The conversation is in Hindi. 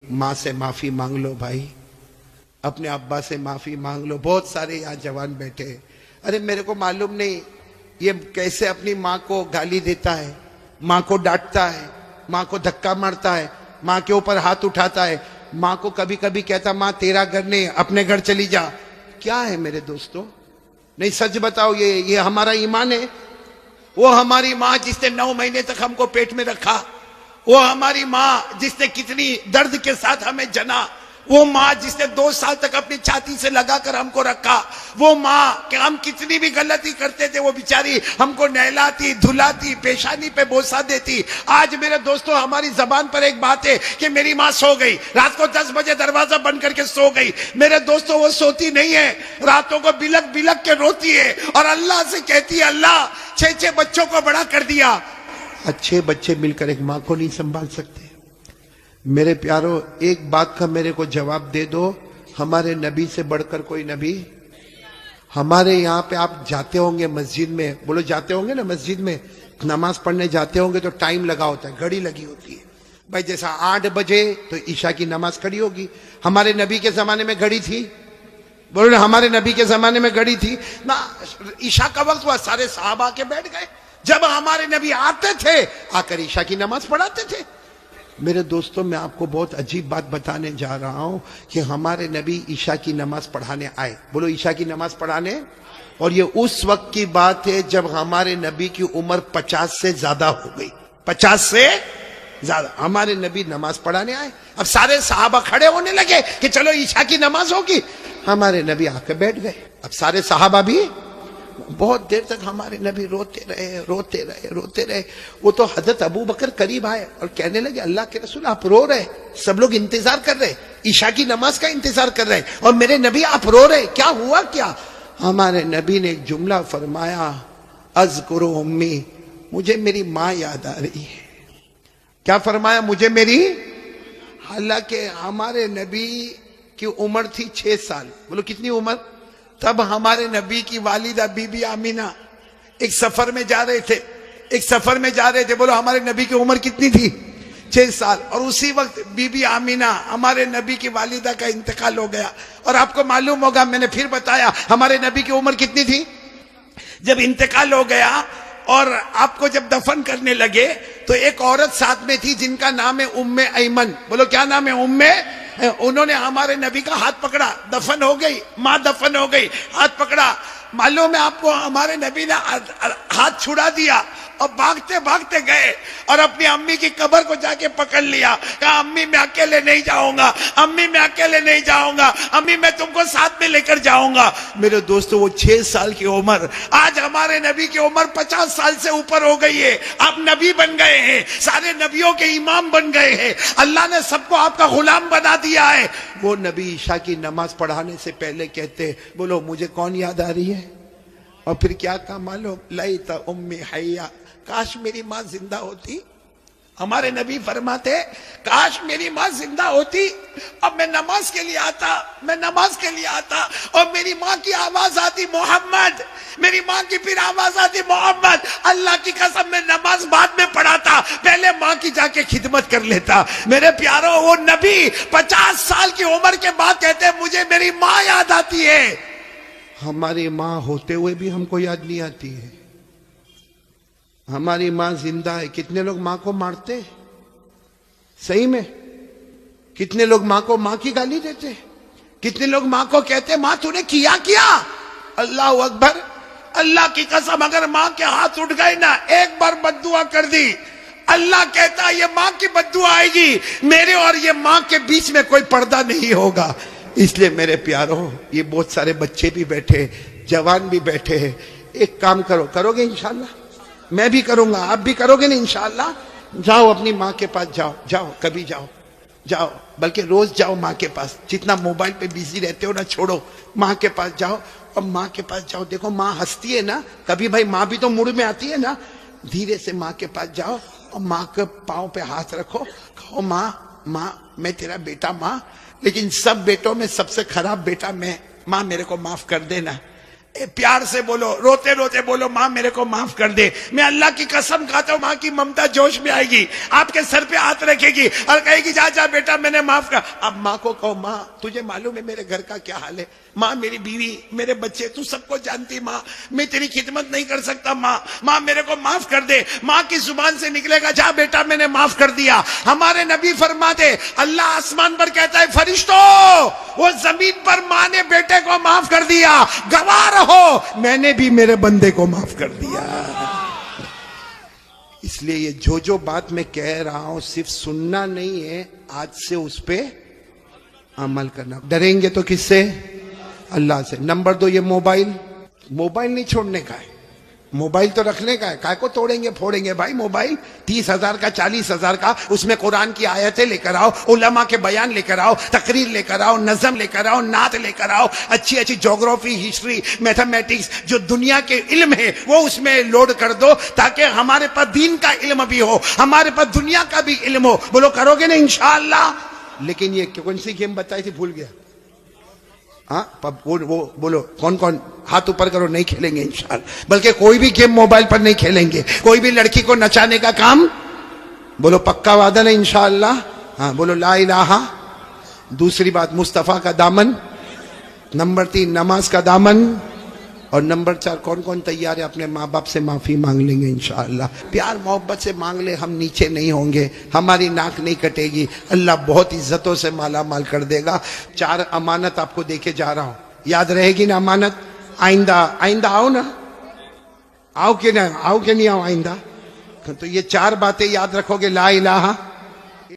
माँ से माफी मांग लो भाई, अपने अब्बा से माफी मांग लो। बहुत सारे यहाँ जवान बैठे हैं। अरे मेरे को मालूम नहीं ये कैसे अपनी माँ को गाली देता है, माँ को डांटता है, माँ को धक्का मारता है, माँ के ऊपर हाथ उठाता है, माँ को कभी कभी कहता माँ तेरा घर नहीं अपने घर चली जा। क्या है मेरे दोस्तों? नहीं सच बताओ, ये हमारा ईमान है? वो हमारी माँ जिसने 9 महीने तक हमको पेट में रखा, वो हमारी माँ जिसने कितनी दर्द के साथ हमें जना, वो माँ जिसने 2 साल तक अपनी छाती से लगाकर हमको रखा, वो माँ कि हम कितनी भी गलती करते थे वो बेचारी हमको नहलाती धुलाती पेशानी पे बोसा देती। आज मेरे दोस्तों हमारी जबान पर एक बात है कि मेरी माँ सो गई, रात को 10 बजे दरवाजा बंद करके सो गई। मेरे दोस्तों वो सोती नहीं है, रातों को बिलक बिलक के रोती है और अल्लाह से कहती है अल्लाह 6 बच्चों को बड़ा कर दिया। अच्छे बच्चे मिलकर एक माँ को नहीं संभाल सकते। मेरे प्यारों, एक बात का मेरे को जवाब दे दो, हमारे नबी से बढ़कर कोई नबी? हमारे यहाँ पे आप जाते होंगे मस्जिद में, बोलो जाते होंगे ना मस्जिद में, नमाज पढ़ने जाते होंगे तो टाइम लगा होता है, घड़ी लगी होती है भाई। जैसा 8 बजे तो ईशा की नमाज खड़ी होगी। हमारे नबी के जमाने में घड़ी थी? बोलो ना, हमारे नबी के जमाने में घड़ी थी ना। ईशा का वक्त हुआ, सारे साहब आके बैठ गए। जब हमारे नबी आते थे आकर ईशा की नमाज पढ़ाते थे। मेरे दोस्तों, मैं आपको बहुत अजीब बात बताने जा रहा हूं कि हमारे नबी ईशा की नमाज पढ़ाने आए। बोलो ईशा की नमाज पढ़ाने। और ये उस वक्त की बात है जब हमारे नबी की उम्र 50 से ज्यादा हो गई। 50 से ज्यादा हमारे नबी नमाज पढ़ाने आए। अब सारे सहाबा खड़े होने लगे कि चलो ईशा की नमाज होगी। हमारे नबी आकर बैठ गए। अब सारे सहाबा भी बहुत देर तक हमारे नबी रोते रहे। वो तो हजरत अबू बकर करीब आए और कहने लगे अल्लाह के रसूल आप रो रहे, सब लोग इंतजार कर रहे, ईशा की नमाज का इंतजार कर रहे और मेरे नबी आप रो रहे, क्या हुआ क्या? हमारे नबी ने एक जुमला फरमाया, अज़कुरु उम्मी, मुझे मेरी माँ याद आ रही है। क्या फरमाया? मुझे मेरी। हालांकि हमारे नबी की उम्र थी 6 साल। बोलो कितनी उम्र? तब हमारे नबी की वालिदा बीबी आमीना एक सफर में जा रहे थे। बोलो हमारे नबी की उम्र कितनी थी? 6 साल। और उसी वक्त बीबी आमीना हमारे नबी की वालिदा का इंतकाल हो गया। और आपको मालूम होगा, मैंने फिर बताया हमारे नबी की उम्र कितनी थी जब इंतकाल हो गया। और आपको जब दफन करने लगे तो एक औरत साथ में थी जिनका नाम है उम्मे ऐमन। बोलो क्या नाम है? उम्मे। उन्होंने हमारे नबी का हाथ पकड़ा, दफन हो गई माँ, दफन हो गई, हाथ पकड़ा। मालूम है आपको, हमारे नबी ने हाथ छुड़ा दिया और भागते भागते गए और अपनी अम्मी की कब्र को जाके पकड़ लिया। कहा अम्मी मैं अकेले नहीं जाऊंगा, अम्मी मैं अकेले नहीं जाऊंगा, अम्मी मैं तुमको साथ में लेकर जाऊंगा। मेरे दोस्तों, वो 6 साल की उम्र, आज हमारे नबी की उम्र 50 साल से ऊपर हो गई है। आप नबी बन गए हैं, सारे नबियों के इमाम बन गए हैं, अल्लाह ने सबको आपका गुलाम बना दिया है। वो नबी ईशा की नमाज पढ़ाने से पहले कहते, बोलो मुझे कौन याद आ रही है? और फिर क्या कहा मालूम? लैता उम्मी हय्या, काश मेरी माँ जिंदा होती। हमारे नबी फरमाते काश मेरी माँ जिंदा होती, अब मैं नमाज के लिए आता और मेरी माँ की आवाज आती मोहम्मद, मेरी माँ की फिर आवाज आती मोहम्मद। अल्लाह की कसम मैं नमाज बाद में पढ़ाता, पहले माँ की जाके खिदमत कर लेता। मेरे प्यारों, वो नबी 50 साल की उम्र के बाद कहते मुझे मेरी माँ याद आती है। हमारी माँ होते हुए भी हमको याद नहीं आती है। हमारी माँ जिंदा है। कितने लोग माँ को मारते? सही में कितने लोग माँ को माँ की गाली देते? कितने लोग माँ को कहते माँ तूने किया क्या? अल्लाह अकबर, अल्लाह की कसम, अगर माँ के हाथ उठ गए ना, एक बार बद्दुआ कर दी, अल्लाह कहता ये माँ की बद्दुआ आएगी, मेरे और ये माँ के बीच में कोई पर्दा नहीं होगा। इसलिए मेरे प्यारों, ये बहुत सारे बच्चे भी बैठे, जवान भी बैठे हैं, एक काम करो, करोगे इंशाल्लाह? मैं भी करूंगा, आप भी करोगे ना इंशाल्लाह? जाओ अपनी माँ के पास, जाओ कभी जाओ, बल्कि रोज जाओ माँ के पास। जितना मोबाइल पे बिजी रहते हो ना, छोड़ो, माँ के पास जाओ। और माँ के पास जाओ, देखो माँ हंसती है ना, कभी भाई माँ भी तो मूड में आती है ना। धीरे से माँ के पास जाओ और माँ के पाँव पे हाथ रखो, कहो माँ मैं तेरा बेटा माँ, लेकिन सब बेटों में सबसे खराब बेटा मैं, माँ मेरे को माफ कर देना। प्यार से बोलो, रोते रोते बोलो, माँ मेरे को माफ कर दे। मैं अल्लाह की कसम खाता हूं, माँ की ममता जोश में आएगी, आपके सर पे हाथ रखेगी और कहेगी जा जा बेटा मैंने माफ कर। अब माँ को कहो, माँ तुझे मालूम है मेरे घर का क्या हाल है, माँ मेरी बीवी मेरे बच्चे तू सबको जानती, माँ मैं तेरी खिदमत नहीं कर सकता, माँ मेरे को माफ कर दे। माँ की जुबान से निकलेगा जा बेटा मैंने माफ कर दिया। हमारे नबी फरमाते, अल्लाह आसमान पर कहता है फरिश्तों वो जमीन पर माँ ने बेटे को माफ कर दिया, गवाह रहो मैंने भी मेरे बंदे को माफ कर दिया। इसलिए ये जो बात मैं कह रहा हूं सिर्फ सुनना नहीं है, आज से उस पे अमल करना। डरेंगे तो किससे? अल्लाह से। नंबर 2, ये मोबाइल नहीं छोड़ने का है, मोबाइल तो रखने का है, काय को तोड़ेंगे फोड़ेंगे भाई मोबाइल। 30,000 का 40,000 का, उसमें कुरान की आयतें लेकर आओ, उलमा के बयान लेकर आओ, तकरीर लेकर आओ, नज़म लेकर आओ, नात लेकर आओ, अच्छी अच्छी ज्योग्राफी, हिस्ट्री, मैथमेटिक्स जो दुनिया के इल्म है वो उसमें लोड कर दो, ताकि हमारे पास दीन का इल्म भी हो, हमारे पास दुनिया का भी इल्म हो। बोलो करोगे ना इंशाअल्लाह। लेकिन ये कौन सी गेम बताई थी भूल गया। हाँ वो बोलो कौन कौन, हाथ ऊपर करो। नहीं खेलेंगे इंशाअल्लाह, बल्कि कोई भी गेम मोबाइल पर नहीं खेलेंगे। कोई भी लड़की को नचाने का काम, बोलो पक्का वादा नहीं इंशाअल्लाह। हाँ बोलो ला इलाहा। दूसरी बात मुस्तफा का दामन। नंबर 3 नमाज का दामन। और नंबर 4 कौन कौन तैयार है अपने माँ बाप से माफी मांग लेंगे इंशाअल्लाह। प्यार मोहब्बत से मांग ले, हम नीचे नहीं होंगे, हमारी नाक नहीं कटेगी, अल्लाह बहुत इज्जतों से माला माल कर देगा। 4 अमानत आपको देके जा रहा हूं, याद रहेगी ना अमानत? आइंदा आओ ना, आओ कि नहीं आओ आइंदा। तो ये 4 बातें याद रखोगे, ला इलाहा